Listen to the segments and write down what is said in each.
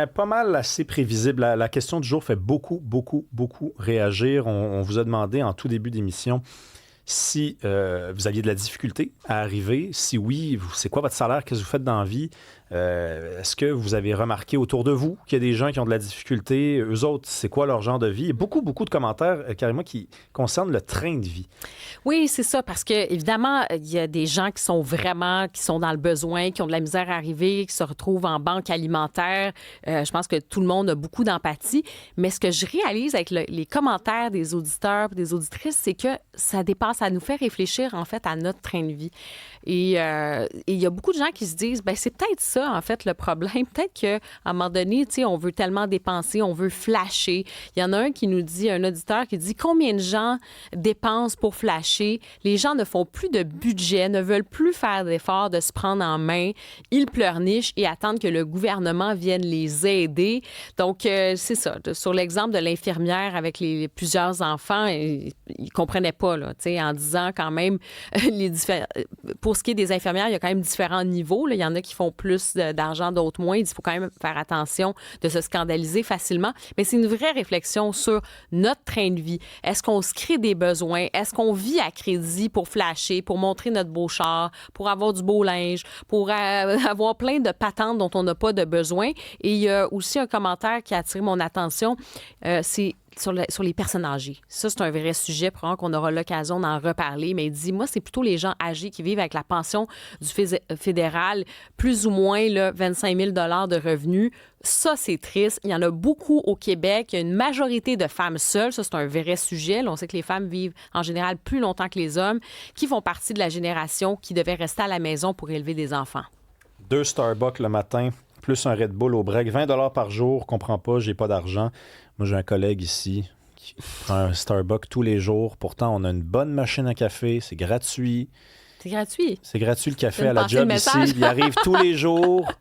Pas mal assez prévisible. La question du jour fait beaucoup, beaucoup, beaucoup réagir. On vous a demandé en tout début d'émission si vous aviez de la difficulté à arriver. Si oui, c'est quoi votre salaire? Qu'est-ce que vous faites dans la vie? Est-ce que vous avez remarqué autour de vous qu'il y a des gens qui ont de la difficulté? Eux autres, c'est quoi leur genre de vie? Beaucoup, beaucoup de commentaires, carrément, qui concernent le train de vie. Oui, c'est ça, parce que évidemment, il y a des gens qui sont dans le besoin, qui ont de la misère à arriver, qui se retrouvent en banque alimentaire. Je pense que tout le monde a beaucoup d'empathie. Mais ce que je réalise avec les commentaires des auditeurs et des auditrices, c'est que ça nous fait réfléchir, en fait, à notre train de vie. Et il y a beaucoup de gens qui se disent, ben c'est peut-être ça, en fait, le problème. Peut-être qu'à un moment donné, tu sais, on veut tellement dépenser, on veut flasher. Il y en a un auditeur qui dit, combien de gens dépensent pour flasher? Les gens ne font plus de budget, ne veulent plus faire d'efforts de se prendre en main. Ils pleurnichent et attendent que le gouvernement vienne les aider. Donc, c'est ça. Sur l'exemple de l'infirmière avec plusieurs enfants, ils ne comprenaient pas, là, tu sais, en disant quand même, pour ce qui est des infirmières, il y a quand même différents niveaux. Là. Il y en a qui font plus d'argent, d'autres moins. Il faut quand même faire attention de se scandaliser facilement. Mais c'est une vraie réflexion sur notre train de vie. Est-ce qu'on se crée des besoins? Est-ce qu'on vit à crédit pour flasher, pour montrer notre beau char, pour avoir du beau linge, pour avoir plein de patentes dont on n'a pas de besoin? Et il y a aussi un commentaire qui a attiré mon attention. C'est sur les personnes âgées. Ça, c'est un vrai sujet, probablement qu'on aura l'occasion d'en reparler, mais il dit, moi, c'est plutôt les gens âgés qui vivent avec la pension du fédéral, plus ou moins là, 25 000 de revenus. Ça, c'est triste. Il y en a beaucoup au Québec. Il y a une majorité de femmes seules. Ça, c'est un vrai sujet. Là, on sait que les femmes vivent en général plus longtemps que les hommes, qui font partie de la génération qui devait rester à la maison pour élever des enfants. 2 Starbucks le matin, plus un Red Bull au break, 20 $ par jour, comprends pas, j'ai pas d'argent. Moi, j'ai un collègue ici qui prend un Starbucks tous les jours. Pourtant, on a une bonne machine à café, c'est gratuit. C'est gratuit? C'est gratuit le café à la job ici. Il arrive tous les jours.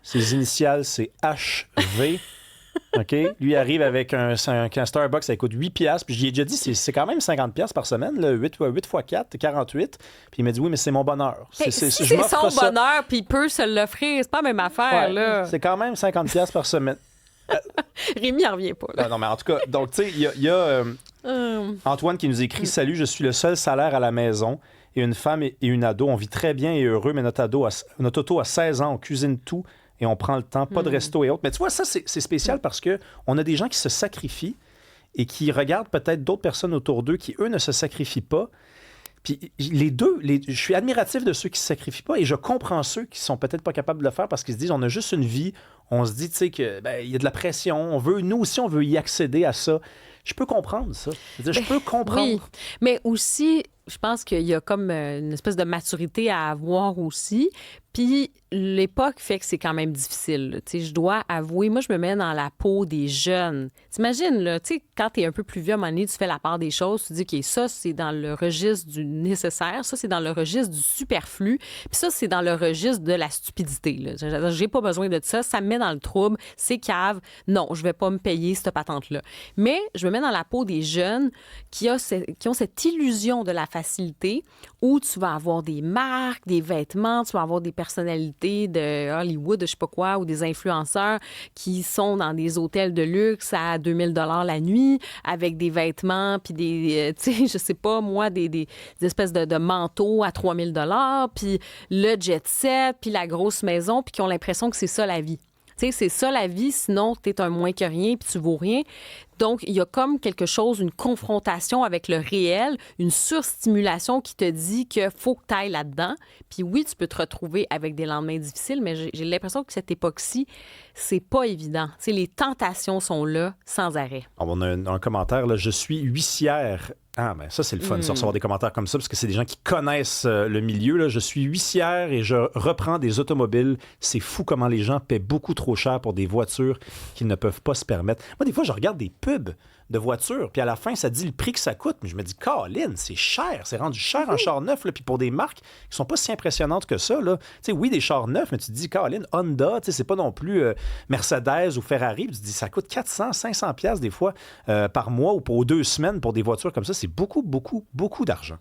Ses initiales, c'est HV. OK? Lui arrive avec un Starbucks, ça coûte 8 $. Puis je lui ai déjà dit, c'est quand même 50 $ par semaine, là, 8 x 4, 48. Puis il m'a dit, oui, mais c'est mon bonheur. Si c'est son bonheur, puis il peut se l'offrir, c'est pas la même affaire. Ouais, là. C'est quand même 50 $ par semaine. Rémi n'en revient pas. Là. Non, mais en tout cas, donc, tu sais, il y a Antoine qui nous écrit « Salut, je suis le seul salaire à la maison et une femme et une ado. On vit très bien et heureux, mais notre auto a 16 ans, on cuisine tout et on prend le temps, pas de resto et autres. » Mais tu vois, ça, c'est spécial parce qu'on a des gens qui se sacrifient et qui regardent peut-être d'autres personnes autour d'eux qui, eux, ne se sacrifient pas. Puis je suis admiratif de ceux qui ne se sacrifient pas et je comprends ceux qui sont peut-être pas capables de le faire parce qu'ils se disent on a juste une vie, on se dit tu sais que il y a de la pression, nous aussi on veut y accéder à ça. Je peux comprendre ça. Je peux comprendre. Oui, mais aussi je pense qu'il y a comme une espèce de maturité à avoir aussi. Puis l'époque fait que c'est quand même difficile. Tu sais, je dois avouer, moi, je me mets dans la peau des jeunes. T'imagines, là, tu sais, quand t'es un peu plus vieux, à un moment donné, tu fais la part des choses, tu dis, OK, ça, c'est dans le registre du nécessaire, ça, c'est dans le registre du superflu, puis ça, c'est dans le registre de la stupidité. Là. J'ai pas besoin de ça, ça me met dans le trouble, c'est cave. Non, je vais pas me payer cette patente-là. Mais je me mets dans la peau des jeunes qui ont cette illusion de la facilité où tu vas avoir des marques, des vêtements, tu vas avoir des personnalités de Hollywood, je sais pas quoi, ou des influenceurs qui sont dans des hôtels de luxe à 2000 $ la nuit, avec des vêtements, puis des, tu sais, je sais pas, moi, des espèces de manteaux à 3000 $, puis le jet set, puis la grosse maison, puis qui ont l'impression que c'est ça la vie. Tu sais, c'est ça la vie, sinon t'es un moins que rien, puis tu vaux rien. Donc, il y a comme quelque chose, une confrontation avec le réel, une surstimulation qui te dit qu'il faut que tu ailles là-dedans. Puis oui, tu peux te retrouver avec des lendemains difficiles, mais j'ai l'impression que cette époque-ci, c'est pas évident. Tu sais, les tentations sont là sans arrêt. On a un commentaire, là, je suis huissière. Ah, ben ça, c'est le fun, de recevoir des commentaires comme ça, parce que c'est des gens qui connaissent le milieu. Là. Je suis huissière et je reprends des automobiles. C'est fou comment les gens paient beaucoup trop cher pour des voitures qu'ils ne peuvent pas se permettre. Moi, des fois, je regarde des pubs de voitures, puis à la fin, ça dit le prix que ça coûte. Mais je me dis, Colin, c'est cher. C'est rendu cher un char neuf. Là. Puis pour des marques qui sont pas si impressionnantes que ça, là. Tu sais, oui, des chars neufs, mais tu te dis, Colin, Honda, tu sais, c'est pas non plus Mercedes ou Ferrari. Puis tu te dis, ça coûte 400, 500 $ des fois par mois ou pour 2 semaines pour des voitures comme ça. C'est beaucoup, beaucoup, beaucoup d'argent.